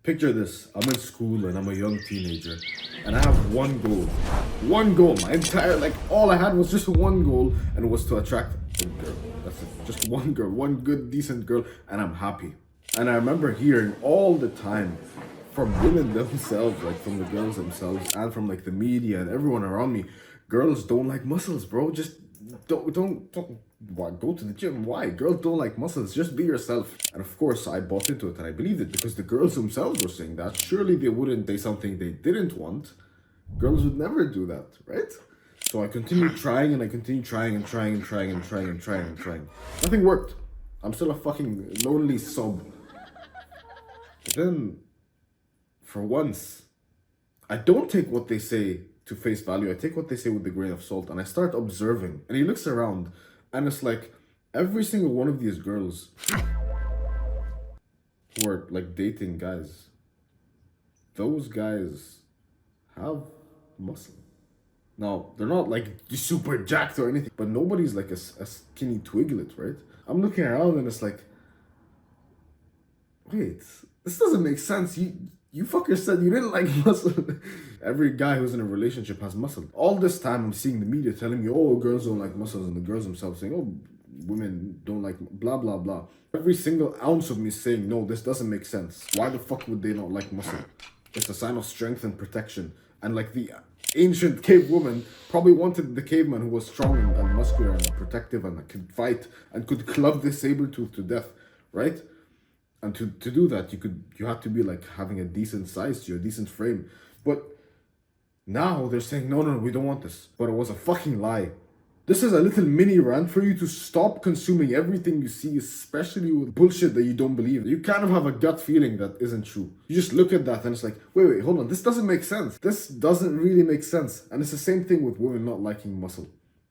Picture this, I'm in school and I'm a young teenager and I have one goal. One goal, my entire, like all I had was just one goal and it was to attract a girl. That's it, just one girl, one good, decent girl, and I'm happy. And I remember hearing all the time from women themselves, like from the girls themselves and from like the media and everyone around me, girls don't like muscles, bro. Just don't why go to the gym. Why? Girls don't like muscles. Just be yourself. And of course I bought into it and I believed it because the girls themselves were saying that. Surely they wouldn't say something they didn't want. Girls would never do that, right? So I continued trying and I continued trying and trying and trying and trying and trying and trying. Nothing worked. I'm still a fucking lonely sob. But then for once, I don't take what they say to face value. I take what they say with a grain of salt and I start observing. And he looks around and it's like every single one of these girls who are like dating guys, those guys have muscle. Now, they're not like super jacked or anything, but nobody's like a skinny twiglet, right? I'm looking around and it's like, wait, this doesn't make sense. You fucker said you didn't like muscle. Every guy who's in a relationship has muscle. All this time I'm seeing the media telling me, oh, girls don't like muscles, and the girls themselves saying, oh, women don't like blah, blah, blah. Every single ounce of me saying, no, this doesn't make sense. Why the fuck would they not like muscle? It's a sign of strength and protection. And like the ancient cave woman probably wanted the caveman who was strong and muscular and protective and could fight and could club the saber-tooth to death, right? And to do that, you had to be like having a decent size to you, a decent frame. But now they're saying, no, we don't want this. But it was a fucking lie. This is a little mini rant for you to stop consuming everything you see, especially with bullshit that you don't believe. You kind of have a gut feeling that isn't true. You just look at that and it's like, wait, hold on. This doesn't make sense. This doesn't really make sense. And it's the same thing with women not liking muscle,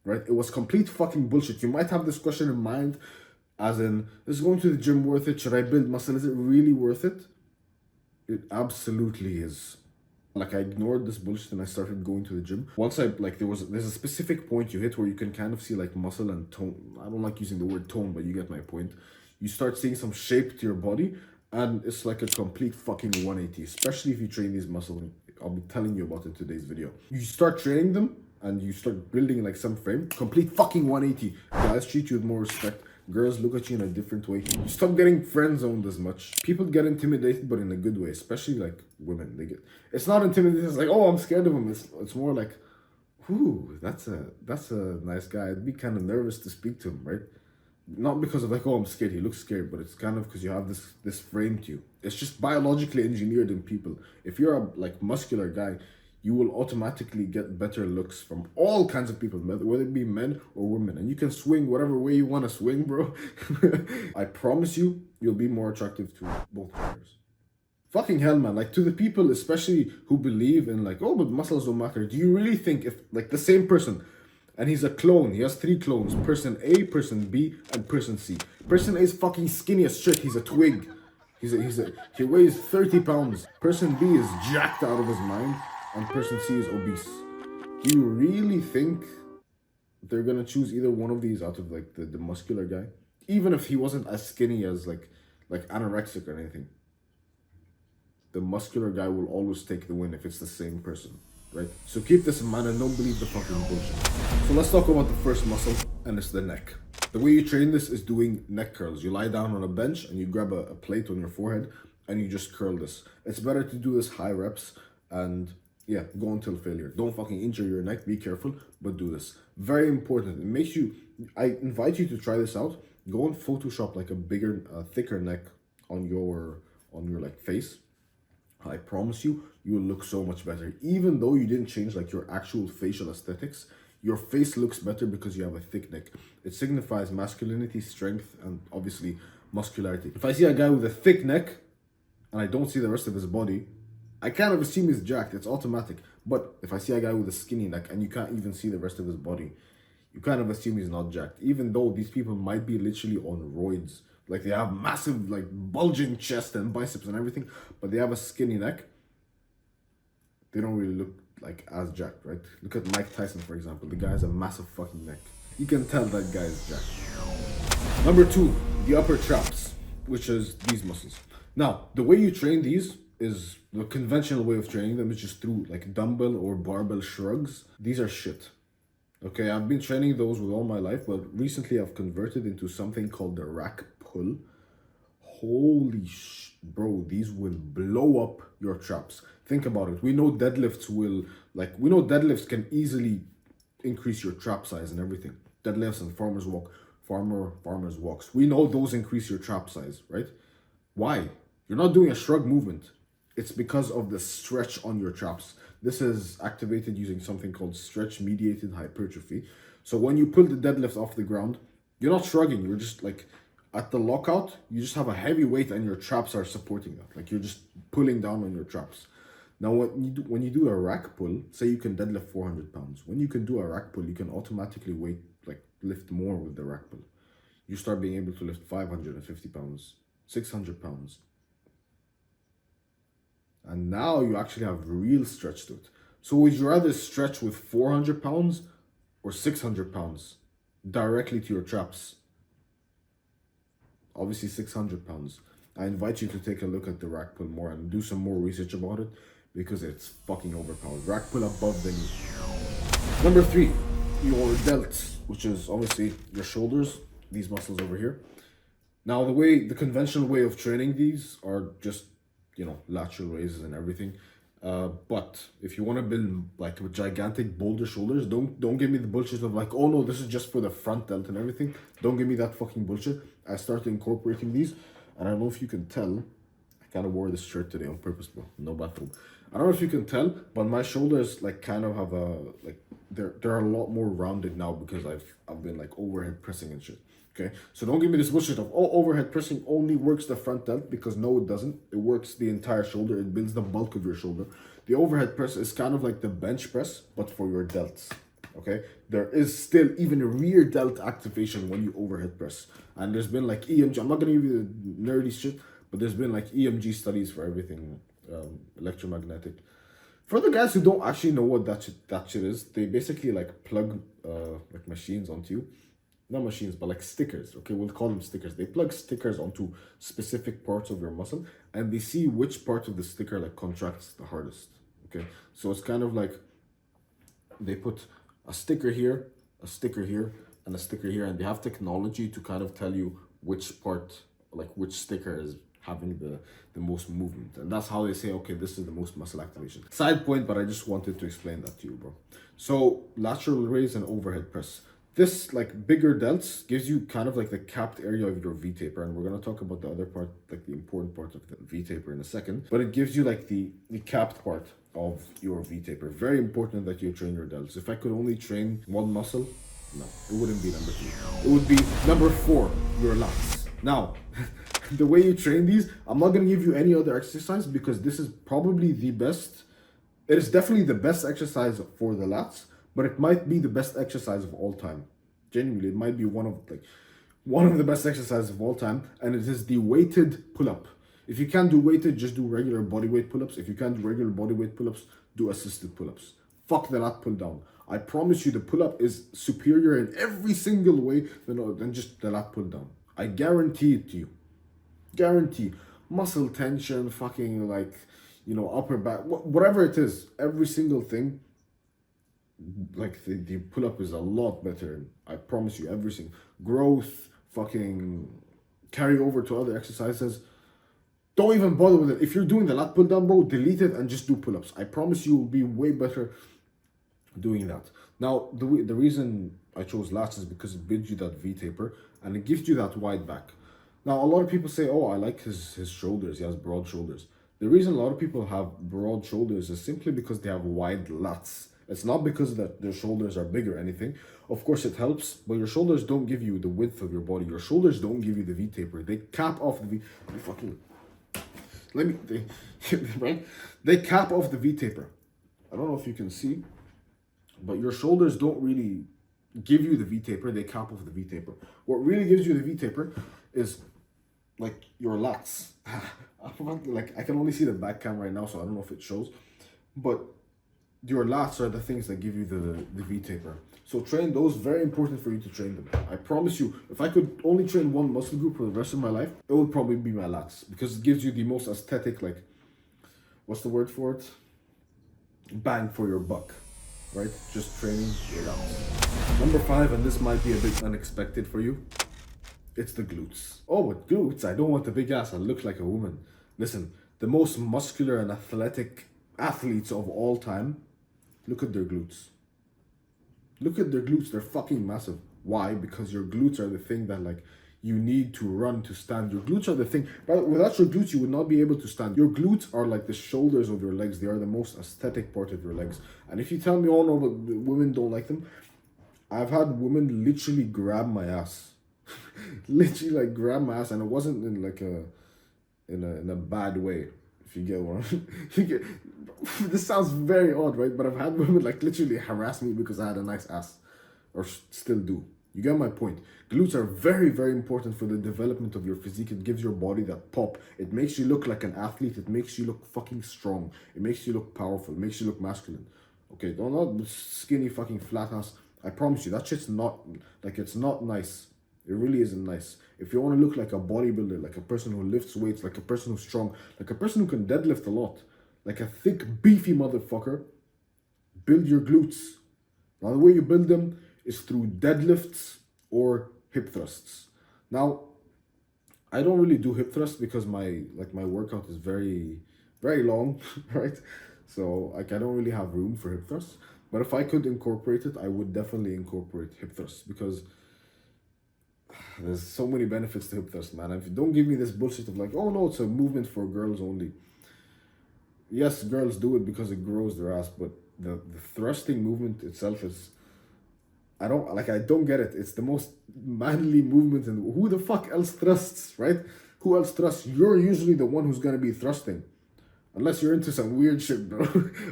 right? It was complete fucking bullshit. You might have this question in mind, as in, is going to the gym worth it? Should I build muscle? Is it really worth it? It absolutely is. Like, I ignored this bullshit and I started going to the gym. Once there's a specific point you hit where you can kind of see like muscle and tone. I don't like using the word tone, but you get my point. You start seeing some shape to your body and it's like a complete fucking 180, especially if you train these muscles. I'll be telling you about it in today's video. You start training them and you start building like some frame, complete fucking 180. Guys treat you with more respect. Girls look at you in a different way. You stop getting friend zoned as much. People get intimidated, but in a good way, especially like women. It's not intimidating. It's like, oh, I'm scared of him. It's more like, ooh, that's a nice guy. I'd be kind of nervous to speak to him, right? Not because of like, oh, I'm scared. He looks scared, but it's kind of because you have this frame to you. It's just biologically engineered in people. If you're a like muscular guy, you will automatically get better looks from all kinds of people, whether it be men or women. And you can swing whatever way you want to swing, bro. I promise you'll be more attractive to both players. Fucking hell, man. Like, to the people, especially who believe in like, oh, but muscles don't matter. Do you really think if like the same person, and he's a clone, he has 3 clones, person A, person B, and person C. Person A is fucking skinny as shit. He's a twig. He weighs 30 pounds. Person B is jacked out of his mind. And person C is obese. Do you really think they're gonna choose either one of these out of like the muscular guy? Even if he wasn't as skinny as like anorexic or anything. The muscular guy will always take the win if it's the same person, right? So keep this in mind and don't believe the fucking bullshit. So let's talk about the first muscle, and it's the neck. The way you train this is doing neck curls. You lie down on a bench and you grab a plate on your forehead and you just curl this. It's better to do this high reps and yeah, go until failure. Don't fucking injure your neck. Be careful, but do this. Very important. It makes you, I invite you to try this out. Go and Photoshop like a bigger, thicker neck on your like face. I promise you will look so much better. Even though you didn't change like your actual facial aesthetics, your face looks better because you have a thick neck. It signifies masculinity, strength, and obviously muscularity. If I see a guy with a thick neck and I don't see the rest of his body, I kind of assume he's jacked. It's automatic. But if I see a guy with a skinny neck and you can't even see the rest of his body, you kind of assume he's not jacked. Even though these people might be literally on roids. Like, they have massive, like, bulging chest and biceps and everything, but they have a skinny neck. They don't really look like as jacked, right? Look at Mike Tyson, for example. The guy has a massive fucking neck. You can tell that guy is jacked. Number 2, the upper traps, which is these muscles. Now, the way you train these is the conventional way of training them is just through like dumbbell or barbell shrugs. These are shit. Okay, I've been training those with all my life, but recently I've converted into something called the rack pull. Holy bro, these will blow up your traps. Think about it. We know deadlifts can easily increase your trap size and everything. Deadlifts and farmers walks. We know those increase your trap size, right? Why? You're not doing a shrug movement. It's because of the stretch on your traps. This is activated using something called stretch mediated hypertrophy. So when you pull the deadlift off the ground, you're not shrugging. You're just like at the lockout, you just have a heavy weight and your traps are supporting that. Like you're just pulling down on your traps. Now, when you do a rack pull, say you can deadlift 400 pounds. When you can do a rack pull, you can automatically lift more with the rack pull. You start being able to lift 550 pounds, 600 pounds. And now you actually have real stretch to it. So would you rather stretch with 400 pounds or 600 pounds directly to your traps? Obviously 600 pounds. I invite you to take a look at the rack pull more and do some more research about it because it's fucking overpowered. Rack pull above the knee. Number 3, your delts, which is obviously your shoulders, these muscles over here. Now the conventional way of training these are just, lateral raises and everything. But if you want to build like with gigantic boulder shoulders, don't give me the bullshit of like, oh no, this is just for the front delt and everything. Don't give me that fucking bullshit. I started incorporating these, and I don't know if you can tell. I kind of wore this shirt today on purpose, bro. No bathroom. I don't know if you can tell, but my shoulders like kind of have they're a lot more rounded now because I've been like overhead pressing and shit. Okay, so don't give me this bullshit of, oh, overhead pressing only works the front delt, because no, it doesn't. It works the entire shoulder. It builds the bulk of your shoulder. The overhead press is kind of like the bench press, but for your delts. Okay, there is still even a rear delt activation when you overhead press. And there's been like EMG, I'm not gonna give you the nerdy shit, but there's been like EMG studies for everything, electromagnetic. For the guys who don't actually know what that shit is, they basically like plug like machines onto you. Not machines, but like stickers. Okay, we'll call them stickers. They plug stickers onto specific parts of your muscle, and they see which part of the sticker like contracts the hardest. Okay, so it's kind of like they put a sticker here, a sticker here, and a sticker here, and they have technology to kind of tell you which part, like which sticker is having the most movement. And that's how they say, okay, this is the most muscle activation. Side point, but I just wanted to explain that to you, bro. So lateral raise and overhead press. This like bigger delts gives you kind of like the capped area of your V-taper, and we're gonna talk about the other part, like the important part of the V-taper in a second. But it gives you like the capped part of your V-taper. Very important that you train your delts. If I could only train one muscle, no, it wouldn't be number 2. It would be number 4, your lats. Now, the way you train these, I'm not gonna give you any other exercise because this is probably the best. It is definitely the best exercise for the lats, but it might be the best exercise of all time. Genuinely, it might be one of the best exercises of all time, and it is the weighted pull-up. If you can't do weighted, just do regular bodyweight pull-ups. If you can't do regular bodyweight pull-ups, do assisted pull-ups. Fuck the lat pull-down. I promise you the pull-up is superior in every single way than just the lat pull-down. I guarantee it to you. Guarantee. Muscle tension, fucking like, upper back, whatever it is, every single thing, like the pull-up is a lot better. I promise you, every single growth, fucking carry over to other exercises. Don't even bother with it. If you're doing the lat pull down, bro, delete it and just do pull-ups. I promise you will be way better doing that. Now, the reason I chose lats is because it builds you that V-taper and it gives you that wide back. Now, a lot of people say, oh, I like his shoulders. He has broad shoulders. The reason a lot of people have broad shoulders is simply because they have wide lats. It's not because that their shoulders are big or anything. Of course, it helps, but your shoulders don't give you the width of your body. Your shoulders don't give you the V-taper. They cap off the they cap off the V-taper. I don't know if you can see, but your shoulders don't really give you the V-taper. They cap off the V-taper. What really gives you the V-taper is like your lats. Like I can only see the back cam right now, so I don't know if it shows, but your lats are the things that give you the V-taper. So train those, very important for you to train them. I promise you, if I could only train one muscle group for the rest of my life, it would probably be my lats, because it gives you the most aesthetic, like, what's the word for it? Bang for your buck, right? Just training it out. Number 5, and this might be a bit unexpected for you, it's the glutes. Oh, with glutes, I don't want the big ass. I look like a woman. Listen, the most muscular and athletic athletes of all time, look at their glutes. Look at their glutes. They're fucking massive. Why? Because your glutes are the thing that like you need to run to stand. Your glutes are the thing. But without your glutes, you would not be able to stand. Your glutes are like the shoulders of your legs. They are the most aesthetic part of your legs. And if you tell me, oh no, but women don't like them, I've had women literally grab my ass. Literally like grab my ass, and it wasn't in like in a bad way. If you get what you get. This sounds very odd, right? But I've had women like literally harass me because I had a nice ass, or still do. You get my point. Glutes are very, very important for the development of your physique. It gives your body that pop. It makes you look like an athlete. It makes you look fucking strong. It makes you look powerful. It makes you look masculine. Okay, don't not skinny fucking flat ass. I promise you, that shit's not, like, it's not nice. It really isn't nice. If you want to look like a bodybuilder, like a person who lifts weights, like a person who's strong, like a person who can deadlift a lot, like a thick, beefy motherfucker, build your glutes. Now, the way you build them is through deadlifts or hip thrusts. Now, I don't really do hip thrusts because my workout is very, very long, right? So like I don't really have room for hip thrusts. But if I could incorporate it, I would definitely incorporate hip thrusts because there's so many benefits to hip thrust, man. If you don't give me this bullshit of like, oh no, it's a movement for girls only. Yes, girls do it because it grows their ass, but the thrusting movement itself is, I don't get it. It's the most manly movement, and who the fuck else thrusts, right? Who else thrusts? You're usually the one who's gonna be thrusting. Unless you're into some weird shit, bro.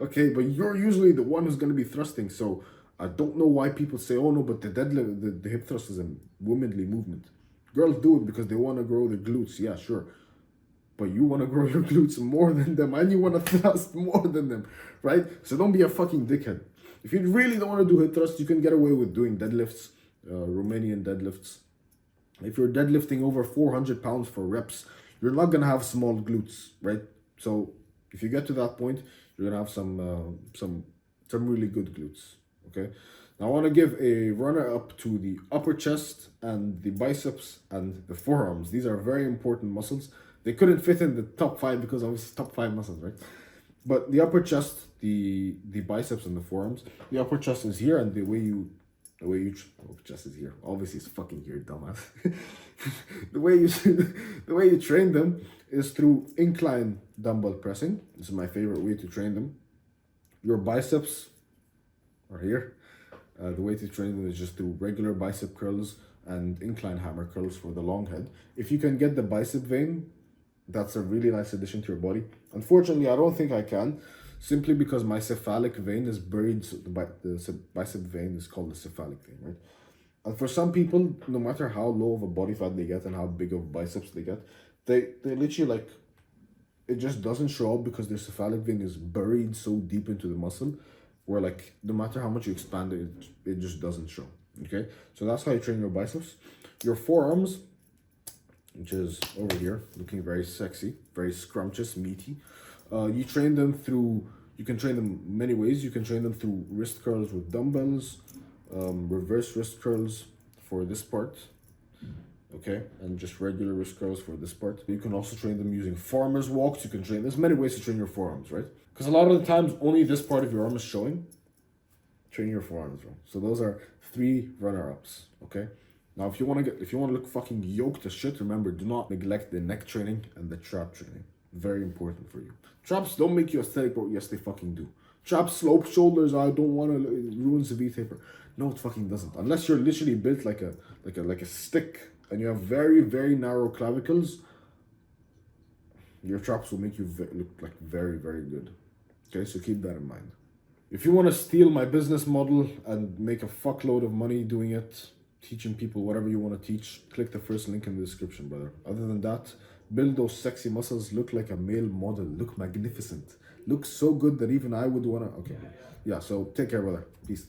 Okay, but you're usually the one who's gonna be thrusting. So I don't know why people say, oh no, but the deadlift, the hip thrust is a womanly movement. Girls do it because they want to grow their glutes. Yeah, sure. But you want to grow your glutes more than them, and you want to thrust more than them, right? So don't be a fucking dickhead. If you really don't want to do hip thrust, you can get away with doing deadlifts, Romanian deadlifts. If you're deadlifting over 400 pounds for reps, you're not gonna have small glutes, right? So if you get to that point, you're gonna have some really good glutes. Okay. Now I want to give a runner up to the upper chest and the biceps and the forearms. These are very important muscles. They couldn't fit in the top 5 because obviously top 5 muscles, right? But the upper chest, the biceps and the forearms. The upper chest is here, and the way you upper chest is here. Obviously, it's fucking here, dumbass. the way you train them is through incline dumbbell pressing. This is my favorite way to train them. Your biceps are here. The way to train them is just through regular bicep curls and incline hammer curls for the long head. If you can get the bicep vein, that's a really nice addition to your body. Unfortunately, I don't think I can, simply because my cephalic vein is buried. So the bicep vein is called the cephalic vein, right? And for some people, no matter how low of a body fat they get and how big of biceps they get, they literally like, it just doesn't show up because their cephalic vein is buried so deep into the muscle where like no matter how much you expand it, it just doesn't show. Okay, so that's how you train your biceps. Your forearms, which is over here, looking very sexy, very scrumptious, meaty. You train them through, you can train them many ways. You can train them through wrist curls with dumbbells, reverse wrist curls for this part, okay, and just regular wrist curls for this part. You can also train them using farmer's walks. You can train, there's many ways to train your forearms, right? Because a lot of the times only this part of your arm is showing. Train your forearms, bro. So those are 3 runner-ups, okay? Now, if you want to look fucking yoked as shit, remember, do not neglect the neck training and the trap training. Very important for you. Traps don't make you aesthetic, bro. Yes, they fucking do. Traps slope shoulders. I don't want to ruin the V taper. No, it fucking doesn't. Unless you're literally built like a stick and you have very, very narrow clavicles, your traps will make you look like very, very good. Okay, so keep that in mind. If you want to steal my business model and make a fuckload of money doing it, teaching people whatever you want to teach, click the first link in the description, brother. Other than that, build those sexy muscles, look like a male model, look magnificent, look so good that even I would want to, okay. Yeah, so take care, brother. Peace.